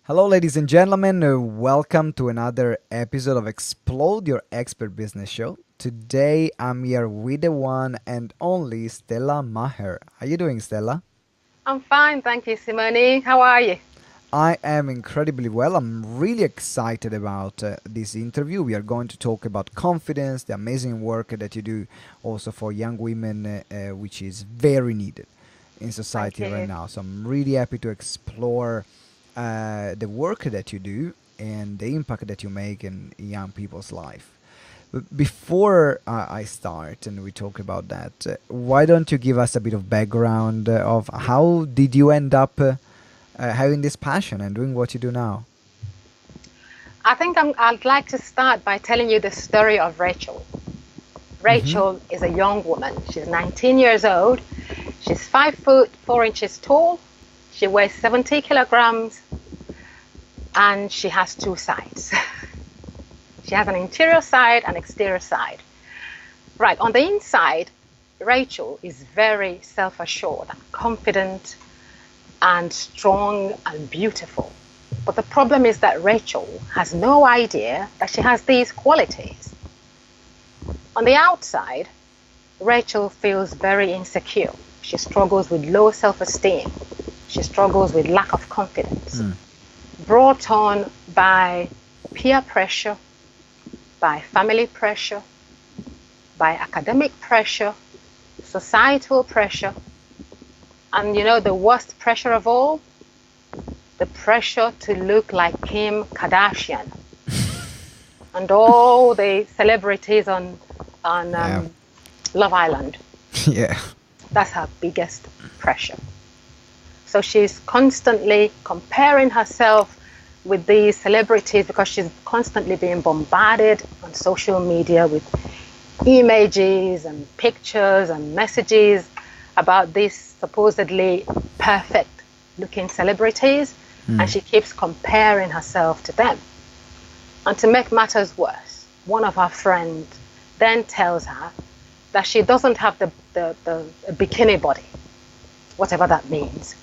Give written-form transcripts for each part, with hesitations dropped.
Hello, ladies and gentlemen. Welcome to another episode of Explode Your Expert Business Show. Today, I'm here with the one and only Stella Maher. How you doing, Stella? I'm fine, thank you, Simone. How are you? I am incredibly well. I'm really excited about this interview. We are going to talk about confidence, the amazing work that you do also for young women, which is very needed in Thank society right you. now. So I'm really happy to explore the work that you do and the impact that you make in young people's life. But before I start and we talk about that, why don't you give us a bit of background of how did you end up having this passion and doing what you do now? I'd like to start by telling you the story of Rachel. Mm-hmm. Rachel is a young woman. She's 19 years old. She's 5 foot 4 inches tall. She weighs 70 kilograms and she has two sides. She has an interior side and exterior side. Right, on the inside, Rachel is very self-assured and confident and strong and beautiful. But the problem is that Rachel has no idea that she has these qualities. On the outside, Rachel feels very insecure. She struggles with low self-esteem. She struggles with lack of confidence, Mm. brought on by peer pressure, by family pressure, by academic pressure, societal pressure, and the worst pressure of all, the pressure to look like Kim Kardashian and all the celebrities on Yeah. Love Island. Yeah. That's her biggest pressure. So she's constantly comparing herself with these celebrities because she's constantly being bombarded on social media with images and pictures and messages about these supposedly perfect looking celebrities, and Mm. she keeps comparing herself to them. And to make matters worse, one of her friends then tells her that she doesn't have the bikini body, whatever that means.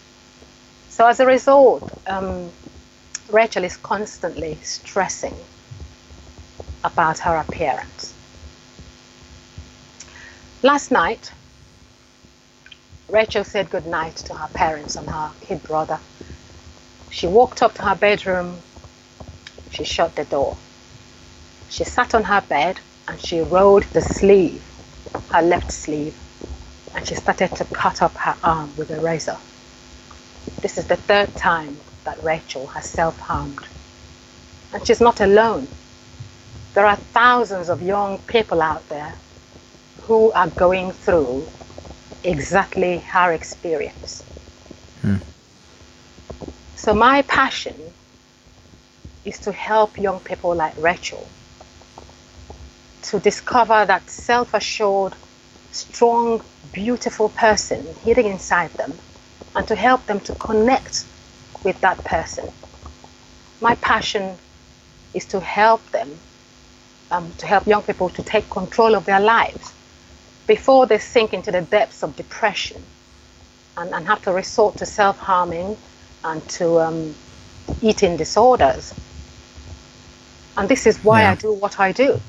So as a result, Rachel is constantly stressing about her appearance. Last night, Rachel said goodnight to her parents and her kid brother. She walked up to her bedroom. She shut the door. She sat on her bed and she rolled the sleeve, her left sleeve, and she started to cut up her arm with a razor. This is the third time that Rachel has self-harmed. And she's not alone. There are thousands of young people out there who are going through exactly her experience. Mm. So my passion is to help young people like Rachel to discover that self-assured, strong, beautiful person hidden inside them and to help them to connect with that person. My passion is to help them, to help young people to take control of their lives before they sink into the depths of depression and have to resort to self-harming and to eating disorders. And this is why I Yeah. do what I do.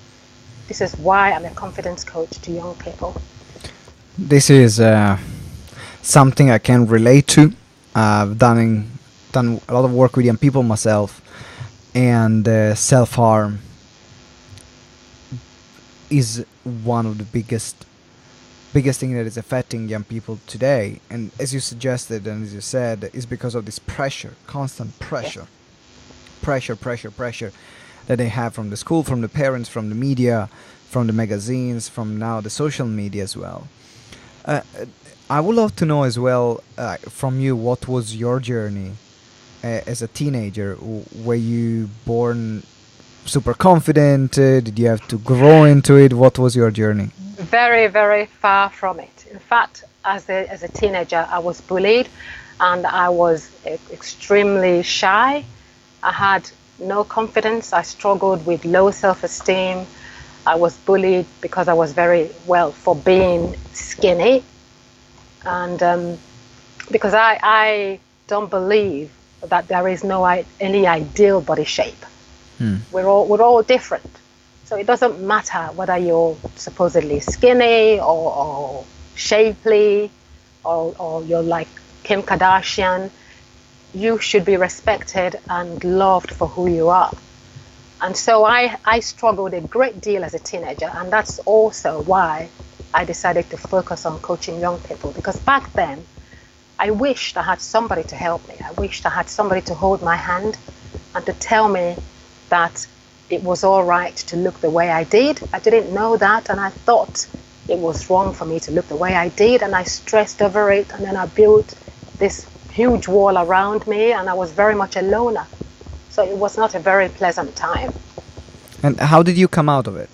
This is why I'm a confidence coach to young people. This is something I can relate to. I've done a lot of work with young people myself, and self harm is one of the biggest thing that is affecting young people today. And as you suggested and as you said, is because of this pressure, constant Yes. pressure that they have from the school, from the parents, from the media, from the magazines, from now the social media as well. Uh, I would love to know as well from you, what was your journey as a teenager? Were you born super confident? Did you have to grow into it? What was your journey? Very, very far from it. In fact, as a teenager, I was bullied and I was extremely shy. I had no confidence. I struggled with low self-esteem. I was bullied because I was for being skinny. And because I don't believe that there is no any ideal body shape. Hmm. We're all different. So it doesn't matter whether you're supposedly skinny or shapely or you're like Kim Kardashian. You should be respected and loved for who you are. And so I struggled a great deal as a teenager, and that's also why I decided to focus on coaching young people, because back then I wished I had somebody to help me. I wished I had somebody to hold my hand and to tell me that it was all right to look the way I did. I didn't know that, and I thought it was wrong for me to look the way I did, and I stressed over it, and then I built this huge wall around me, and I was very much a loner. So it was not a very pleasant time. And how did you come out of it?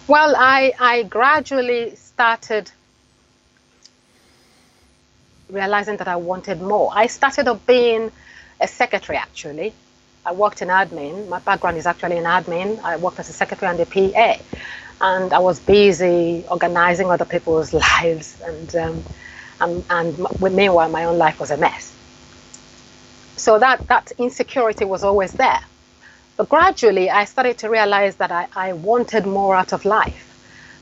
Well, I gradually started realizing that I wanted more. I started off being a secretary, actually. I worked in admin. My background is actually in admin. I worked as a secretary and a PA. And I was busy organizing other people's lives. And meanwhile, my own life was a mess. So that insecurity was always there. But gradually, I started to realize that I wanted more out of life.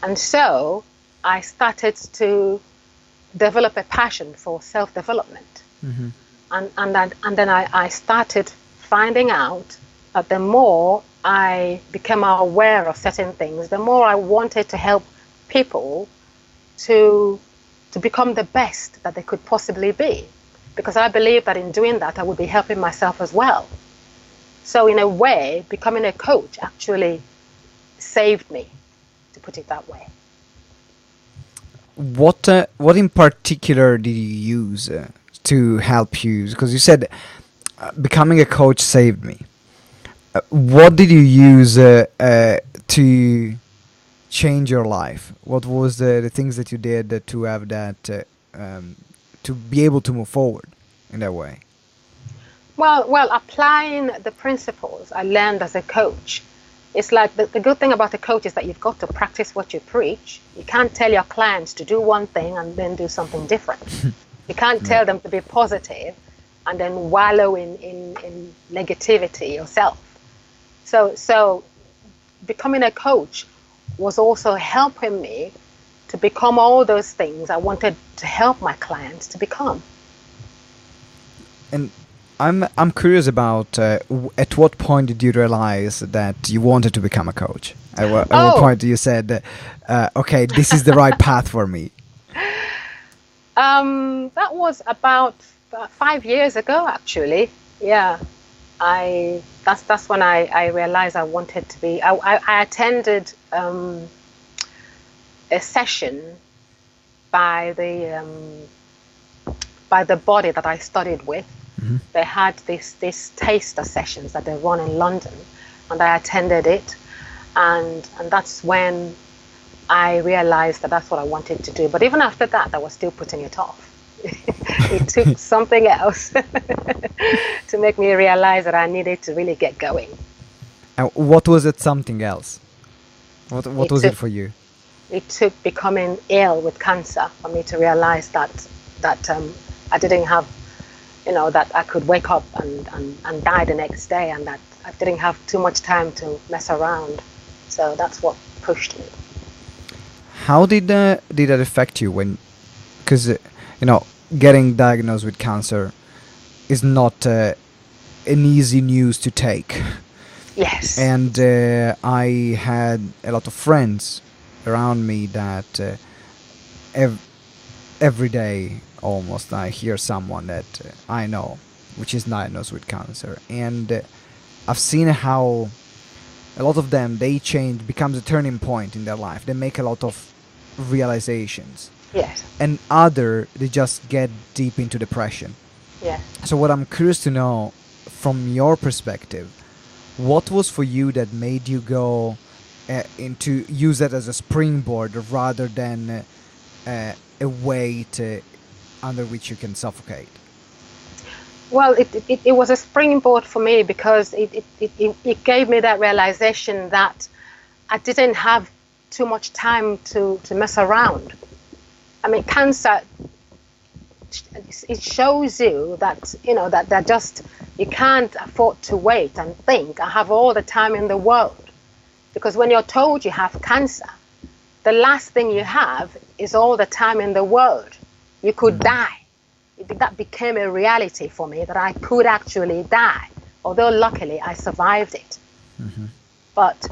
And so I started to develop a passion for self-development. Mm-hmm. And then I started finding out that the more I became aware of certain things, the more I wanted to help people to become the best that they could possibly be. Because I believe that in doing that, I would be helping myself as well. So in a way, becoming a coach actually saved me, to put it that way. What in particular did you use to help you? Because you said becoming a coach saved me. What did you use to change your life? What was the things that you did to have that to be able to move forward in that way? Well, applying the principles I learned as a coach. It's like the good thing about a coach is that you've got to practice what you preach. You can't tell your clients to do one thing and then do something different. You can't tell them to be positive and then wallow in negativity yourself. So becoming a coach was also helping me to become all those things I wanted to help my clients to become. And I'm curious about at what point did you realize that you wanted to become a coach? At what point you said, okay, this is the right path for me? That was about 5 years ago, actually. Yeah, that's when I realized I wanted to be. I attended a session by the body that I studied with. Mm-hmm. They had these taster sessions that they run in London, and I attended it, and that's when I realized that that's what I wanted to do. But even after that, I was still putting it off. It took something else to make me realize that I needed to really get going. And what was it? Something else? What was it for you? It took becoming ill with cancer for me to realize that I didn't have, that I could wake up and die the next day, and that I didn't have too much time to mess around. So that's what pushed me. How did that affect you when? Because getting diagnosed with cancer is not an easy news to take. Yes. And I had a lot of friends around me that every day almost I hear someone that I know which is diagnosed with cancer, and I've seen how a lot of them, they change, becomes a turning point in their life. They make a lot of realizations. Yes. And other, they just get deep into depression. Yeah. So what I'm curious to know from your perspective, what was for you that made you go into use that as a springboard rather than a weight under which you can suffocate? Well, it was a springboard for me because it gave me that realization that I didn't have too much time to mess around. I mean, cancer it shows you that, that just, you can't afford to wait and think I have all the time in the world. Because when you're told you have cancer, the last thing you have is all the time in the world. You could die. That became a reality for me, that I could actually die, although luckily I survived it. But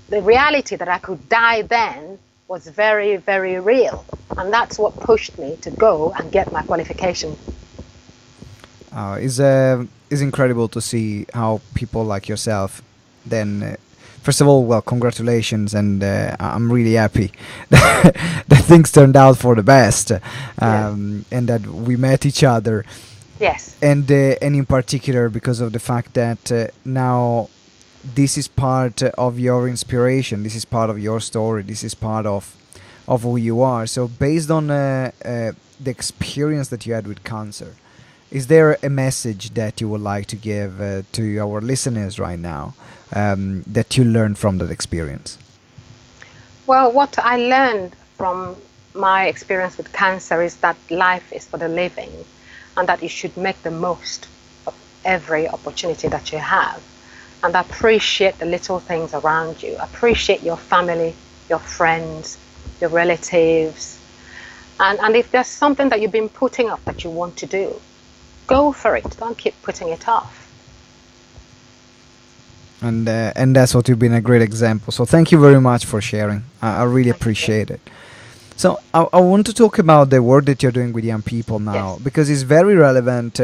the reality that I could die then was very, very real, and that's what pushed me to go and get my qualification. It's incredible to see how people like yourself then first of all, well, congratulations, and I'm really happy that things turned out for the best, and that we met each other. Yes. And in particular because of the fact that now this is part of your inspiration, this is part of your story, this is part of who you are. So based on the experience that you had with cancer, is there a message that you would like to give to our listeners right now that you learned from that experience? Well, what I learned from my experience with cancer is that life is for the living, and that you should make the most of every opportunity that you have, and appreciate the little things around you. Appreciate your family, your friends, your relatives, and if there's something that you've been putting off that you want to do, go for it. Don't keep putting it off. And that's what you've been a great example. So thank you very much for sharing. I really appreciate it. So I want to talk about the work that you're doing with young people now, because it's very relevant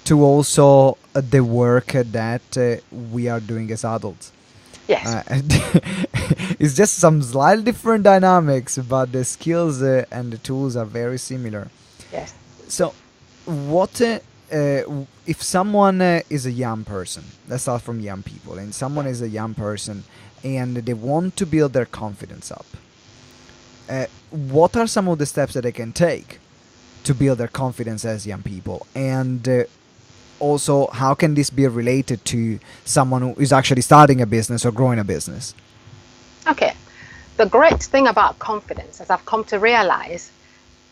to also the work that we are doing as adults. Yes. It's just some slightly different dynamics, but the skills and the tools are very similar. Yes. So what if someone is a young person, let's start from young people, and someone is a young person and they want to build their confidence up, what are some of the steps that they can take to build their confidence as young people? And also, how can this be related to someone who is actually starting a business or growing a business? Okay. The great thing about confidence, as I've come to realize,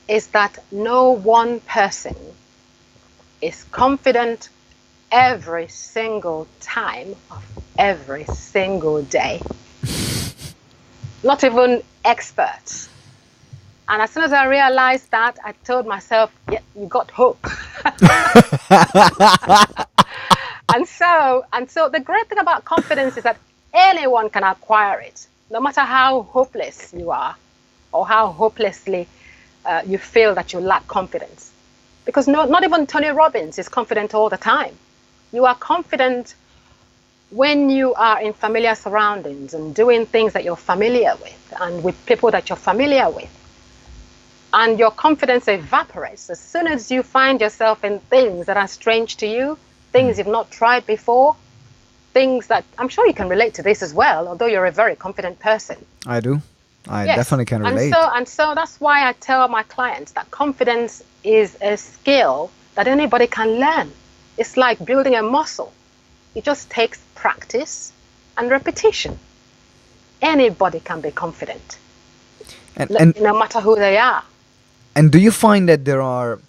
is that no one person is confident every single time of every single day. Not even experts. And as soon as I realized that, I told myself, yeah, you got hooked. and so the great thing about confidence is that anyone can acquire it, no matter how hopeless you are or how hopelessly you feel that you lack confidence. Because not even Tony Robbins is confident all the time. You are confident when you are in familiar surroundings and doing things that you're familiar with and with people that you're familiar with. And your confidence evaporates as soon as you find yourself in things that are strange to you, things you've not tried before, things that, I'm sure you can relate to this as well, although you're a very confident person. I do. I definitely can relate. And so that's why I tell my clients that confidence is a skill that anybody can learn. It's like building a muscle. It just takes practice and repetition. Anybody can be confident, and no matter who they are. And do you find that there are,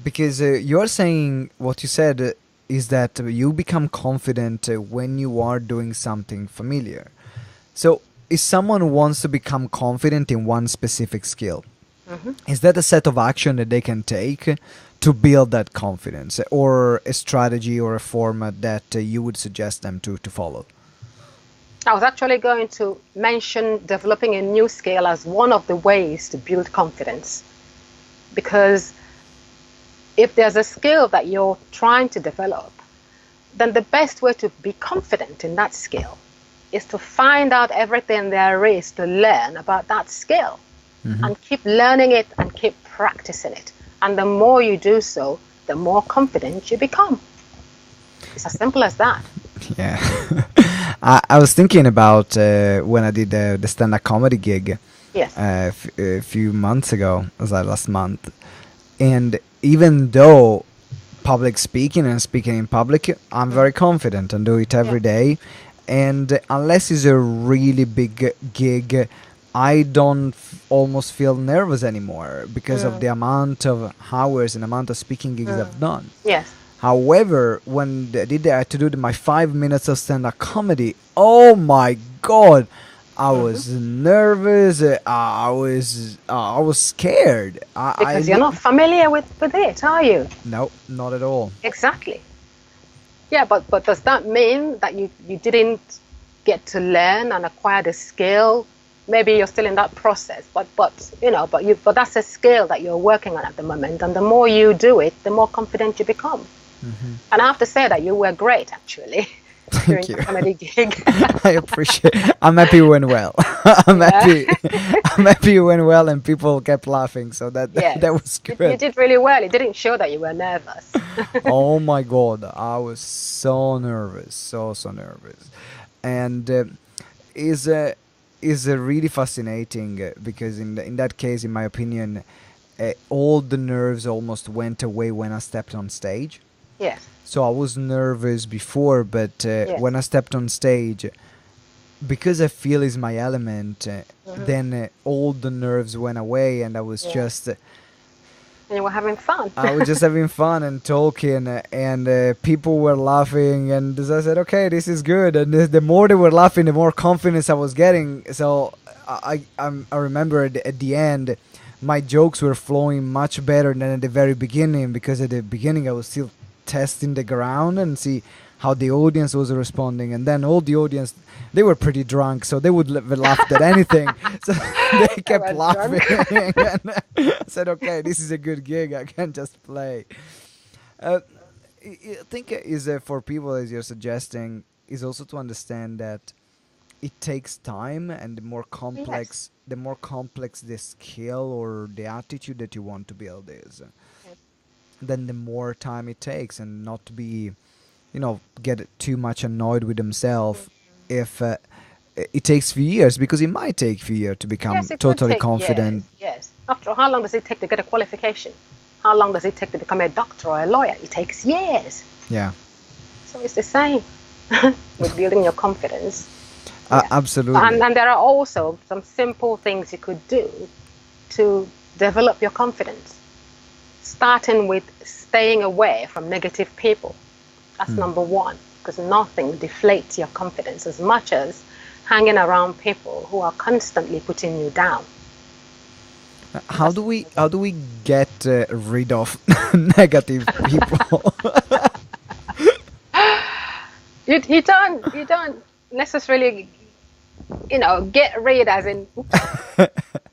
because you're saying what you said is that you become confident when you are doing something familiar. So if someone wants to become confident in one specific skill, is that a set of action that they can take to build that confidence, or a strategy or a format that you would suggest them to follow? I was actually going to mention developing a new skill as one of the ways to build confidence. Because if there's a skill that you're trying to develop, then the best way to be confident in that skill is to find out everything there is to learn about that skill, and keep learning it and keep practicing it. And the more you do so, the more confident you become. It's as simple as that. Yeah. I was thinking about when I did the stand-up comedy gig a few months ago, was that last month? And even though public speaking and speaking in public, I'm very confident and do it every day. And unless it's a really big gig I don't almost feel nervous anymore because of the amount of hours and amount of speaking gigs I've done. Yes. However, when I had to do my 5 minutes of stand-up comedy, oh my god, I was nervous. I was scared. Because you're not familiar with it, are you? No, not at all. Exactly. Yeah, but does that mean that you didn't get to learn and acquire the skill? Maybe you're still in that process, but that's a skill that you're working on at the moment, and the more you do it, the more confident you become. And I have to say that you were great, actually, during Thank you. the comedy gig. I appreciate. I'm happy you went well. I'm happy. I'm happy you went well, and people kept laughing. So that Yes. that was You good. did really well. It didn't show that you were nervous. Oh my god, I was so nervous, so nervous, and is really fascinating because in that case, in my opinion, all the nerves almost went away when I stepped on stage. Yes. So I was nervous before, but when I stepped on stage, because I feel is my element, then all the nerves went away, and I was just And you were having fun. I was just having fun and talking, and people were laughing, and so I said, okay, this is good. And the more they were laughing, the more confidence I was getting. So I remember at the end, my jokes were flowing much better than at the very beginning, because at the beginning I was still testing the ground and see how the audience was responding, and then all the audience, they were pretty drunk, so they would laugh at anything. So they kept laughing. And I said, okay, this is a good gig, I can just play. I think is for people, as you're suggesting, is also to understand that it takes time, and the more complex the skill or the attitude that you want to build is, then the more time it takes, and not to be, get too much annoyed with himself if it takes few years, because it might take few years to become Yes, it would totally take confident. years, yes. After all, how long does it take to get a qualification? How long does it take to become a doctor or a lawyer? It takes years. Yeah, So it's the same with building your confidence. absolutely. And there are also some simple things you could do to develop your confidence. Starting with staying away from negative people. That's number one, because nothing deflates your confidence as much as hanging around people who are constantly putting you down. How do we get rid of negative people? You don't necessarily, get rid as in,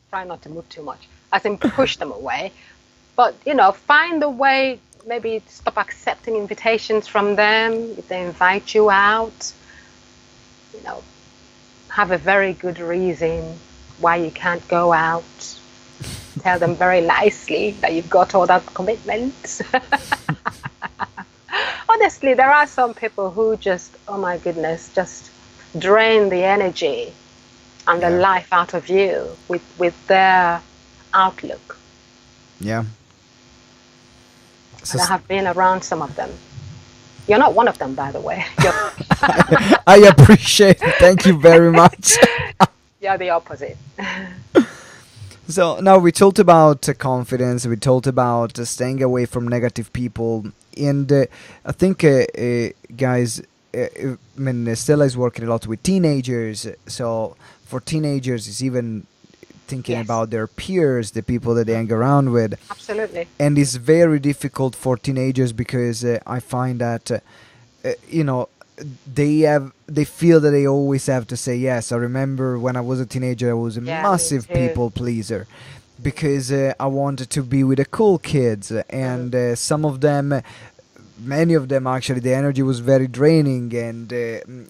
try not to move too much, as in push them away. But, find a way, maybe stop accepting invitations from them if they invite you out. Have a very good reason why you can't go out. Tell them very nicely that you've got all that commitment. Honestly, there are some people who just, oh my goodness, just drain the energy and the life out of you with their outlook. Yeah. And I have been around some of them. You're not one of them, by the way. I appreciate it. Thank you very much. You're the opposite. So now we talked about confidence. We talked about staying away from negative people, and I think, guys, Stella is working a lot with teenagers. So for teenagers, it's even thinking about their peers, the people that they hang around with. Absolutely. And it's very difficult for teenagers because I find that they feel that they always have to say yes. I remember when I was a teenager, I was a massive people pleaser, because I wanted to be with the cool kids, and many of them actually, the energy was very draining, and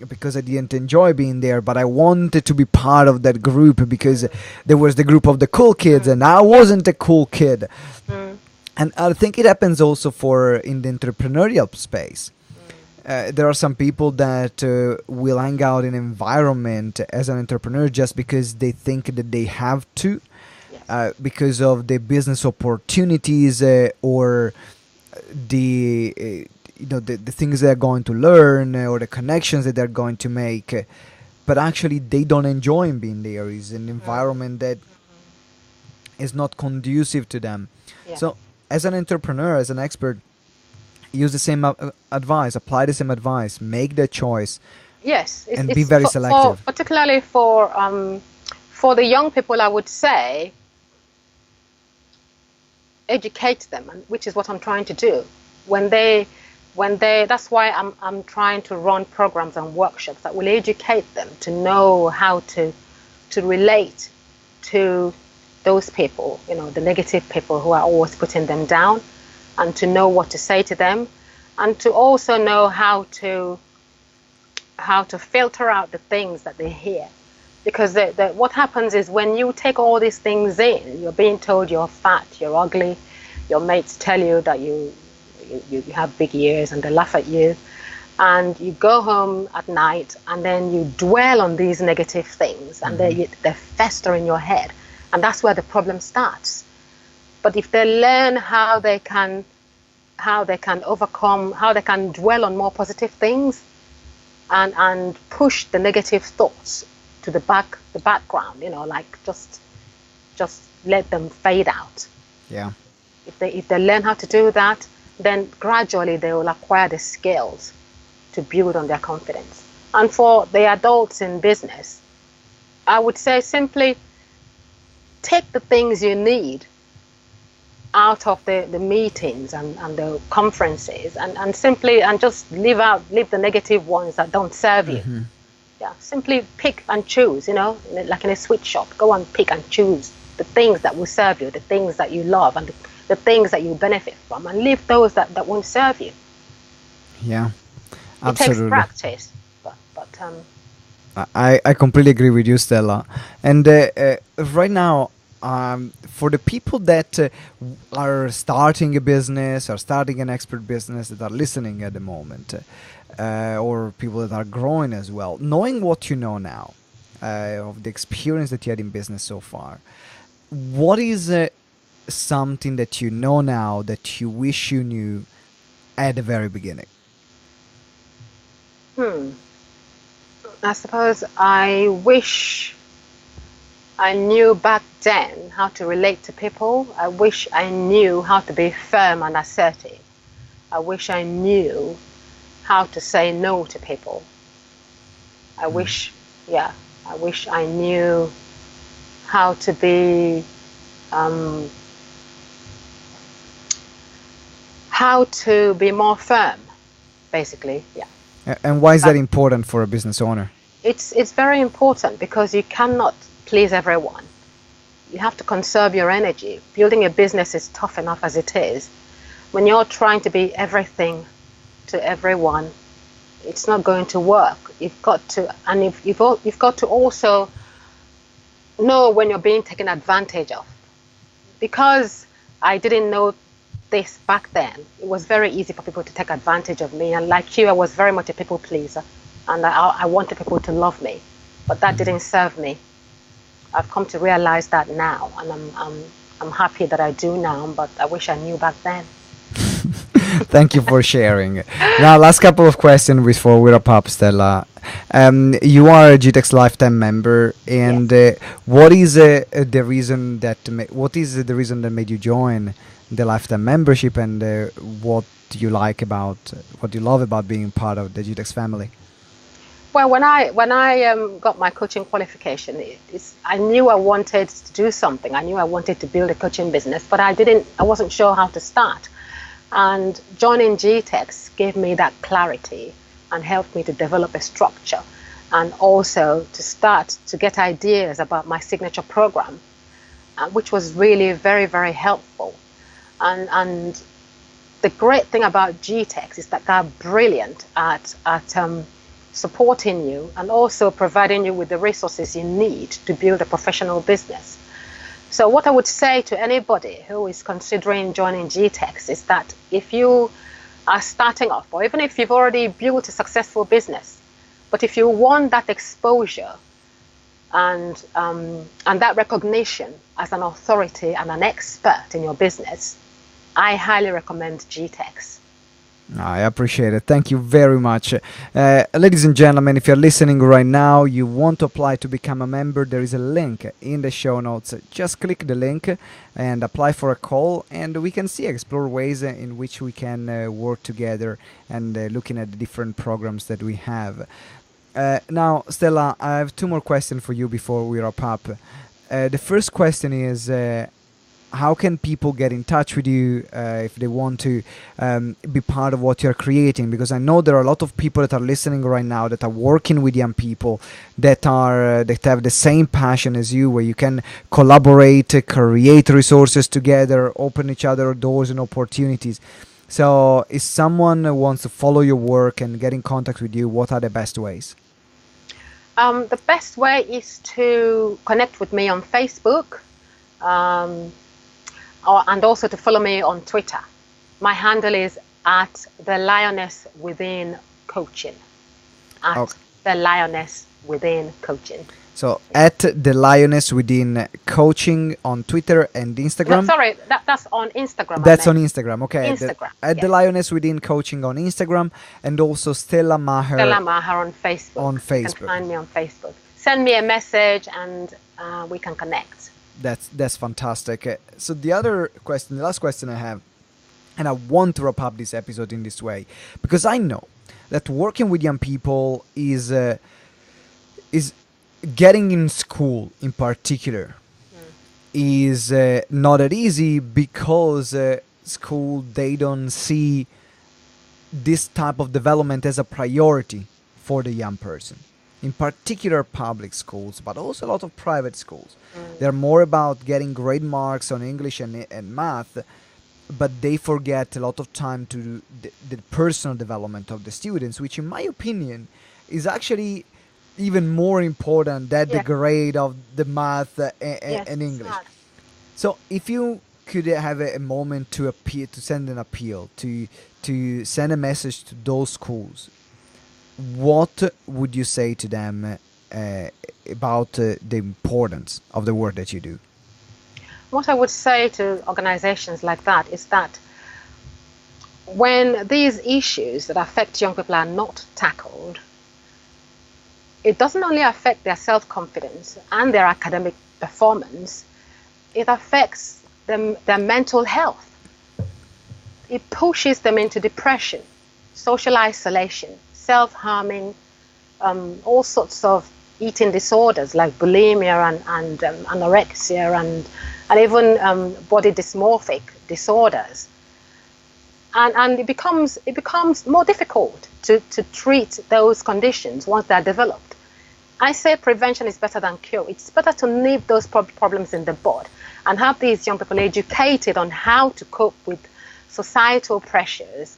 because I didn't enjoy being there, but I wanted to be part of that group because there was the group of the cool kids, and I wasn't a cool kid. And I think it happens also in the entrepreneurial space. There are some people that will hang out in an environment as an entrepreneur just because they think that they have to, because of the business opportunities or the the things they're going to learn or the connections that they're going to make. but actually they don't enjoy being there. It's an environment that is not conducive to them. Yeah. So, as an entrepreneur, as an expert, use the same advice, apply the same advice, make the choice, Yes, and be it's very for selective. particularly for the young people, I would say educate them, and which is what I'm trying to do. When they that's why I'm trying to run programs and workshops that will educate them to know how to relate to those people, the negative people who are always putting them down, and to know what to say to them, and to also know how to filter out the things that they hear. Because what happens is when you take all these things in, you're being told you're fat, you're ugly, your mates tell you that you have big ears and they laugh at you, and you go home at night and then you dwell on these negative things, and they fester in your head, and that's where the problem starts. But if they learn how they can overcome, how they can dwell on more positive things, and push the negative thoughts to the background, like just let them fade out. Yeah. If they learn how to do that, then gradually they will acquire the skills to build on their confidence. And for the adults in business, I would say simply take the things you need out of the meetings and the conferences, and simply and just leave the negative ones that don't serve you. Yeah, simply pick and choose, like in a sweet shop. Go and pick and choose the things that will serve you, the things that you love, and the things that you benefit from, and leave those that won't serve you. Yeah. It takes Absolutely. practice, but I completely agree with you, Stella. And right now, for the people that are starting a business or starting an expert business that are listening at the moment, or people that are growing as well, knowing what you know now, of the experience that you had in business so far, what is something that you know now that you wish you knew at the very beginning? I suppose I wish I knew back then how to relate to people. I wish I knew how to be firm and assertive. I wish I knew how to say no to people. I wish, yeah, I wish I knew how to be, um, more firm, basically. Yeah. And why is that But important for a business owner? it's very important because you cannot please everyone. You have to conserve your energy. Building a business is tough enough as it is. When you're trying to be everything to everyone, it's not going to work. You've got to, and you've got to also know when you're being taken advantage of. Because I didn't know this back then, it was very easy for people to take advantage of me. And like you, I was very much a people pleaser, and I wanted people to love me, but that didn't serve me. I've come to realize that now, and I'm happy that I do now, but I wish I knew back then. Thank you for sharing. Now, last couple of questions before we wrap up, Stella. You are a GTEx lifetime member, and Yes. what is the reason what is the reason that made you join the lifetime membership, and what you like about what you love about being part of the GTEx family? Well, when I got my coaching qualification, I knew I wanted to do something. I knew I wanted to build a coaching business, but I wasn't sure how to start. And joining GTEx gave me that clarity and helped me to develop a structure, and also to start to get ideas about my signature program, which was really very, very helpful. And the great thing about GTEx is that they're brilliant at supporting you and also providing you with the resources you need to build a professional business. So what I would say to anybody who is considering joining GTEx is that if you are starting off, or even if you've already built a successful business, but if you want that exposure and that recognition as an authority and an expert in your business, I highly recommend GTEx. I appreciate it. Thank you very much. Ladies and gentlemen, if you're listening right now, you want to apply to become a member, there is a link in the show notes. Just click the link and apply for a call, and we can see, explore ways in which we can work together and looking at the different programs that we have. Now, Stella, I have two more questions for you before we wrap up. The first question is how can people get in touch with you if they want to be part of what you're creating? Because I know there are a lot of people that are listening right now that are working with young people that have the same passion as you, where you can collaborate, create resources together, open each other doors and opportunities. So if someone wants to follow your work and get in contact with you, what are the best ways? The best way is to connect with me on Facebook. Um, and also to follow me on Twitter. My handle is at the Lioness Within Coaching. At Okay. the Lioness Within Coaching. So at the Lioness Within Coaching on Twitter and No, Instagram. sorry, that's on Instagram. That's on Instagram. Okay. Instagram. At the Yes. Lioness Within Coaching on Instagram, and also Stella Maher Stella Maher on Facebook. on You Facebook. can find me on Facebook. Send me a message and we can connect. That's fantastic. So the last question I have, and I want to wrap up this episode in this way, because I know that working with young people is getting in school in particular is not that easy, because school, they don't see this type of development as a priority for the young person, in particular public schools, but also a lot of private schools. They're more about getting great marks on English and math, but they forget a lot of time to the personal development of the students, which in my opinion is actually even more important than the Yeah. grade of the math Yes. and English. So if you could have a moment to appeal, to send an appeal, to send a message to those schools, what would you say to them about the importance of the work that you do? What I would say to organizations like that is that when these issues that affect young people are not tackled, it doesn't only affect their self-confidence and their academic performance, it affects their mental health. It pushes them into depression, social isolation, self-harming, all sorts of eating disorders like bulimia and anorexia and even body dysmorphic disorders. And it becomes more difficult to treat those conditions once they're developed. I say prevention is better than cure. It's better to nip those problems in the bud and have these young people educated on how to cope with societal pressures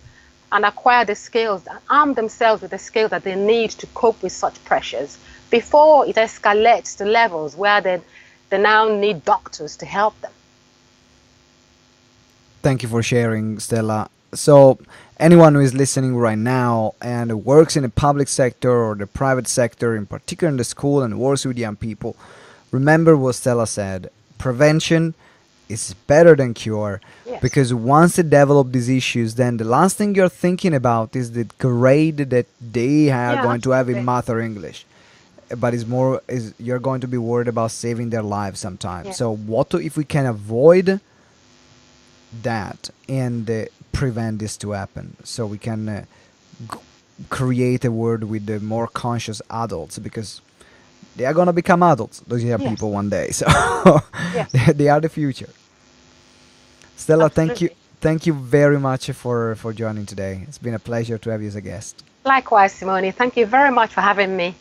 and acquire the skills, arm themselves with the skills that they need to cope with such pressures before it escalates to levels where they now need doctors to help them. Thank you for sharing, Stella. So anyone who is listening right now and works in the public sector or the private sector, in particular in the school, and works with young people, remember what Stella said. Prevention is better than cure. Yes. Because once they develop these issues, then the last thing you're thinking about is the grade that they are Yeah, going to have in absolutely. math or English. But you're going to be worried about saving their lives sometimes. Yeah. So if we can avoid that and prevent this to happen, so we can create a world with the more conscious adults, because they are going to become adults, those young Yes. people, one day. So Yes. they are the future. Stella, Absolutely. thank you very much for joining today. It's been a pleasure to have you as a guest. Likewise, Simone. Thank you very much for having me.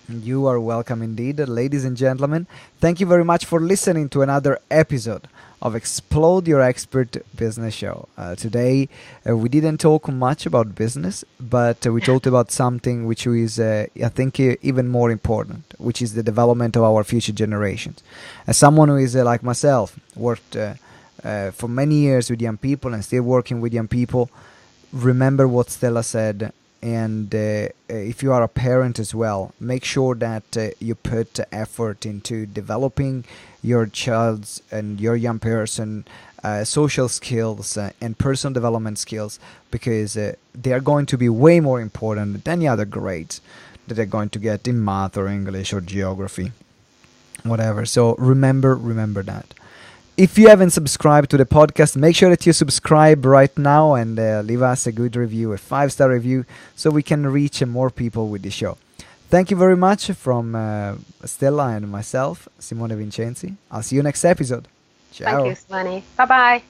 You are welcome indeed, ladies and gentlemen. Thank you very much for listening to another episode of Explode Your Expert Business Show. Today, we didn't talk much about business, but we talked about something which is, I think, even more important, which is the development of our future generations. As someone who is like myself, worked for many years with young people and still working with young people, remember what Stella said. And if you are a parent as well, make sure that you put effort into developing your child's and your young person social skills and personal development skills, because they are going to be way more important than any other grades that they're going to get in math or English or geography, whatever. So remember that. If you haven't subscribed to the podcast, make sure that you subscribe right now and leave us a good review, a 5-star review, so we can reach more people with the show. Thank you very much from Stella and myself, Simone Vincenzi. I'll see you next episode. Thank Ciao. you, Svani. Bye bye.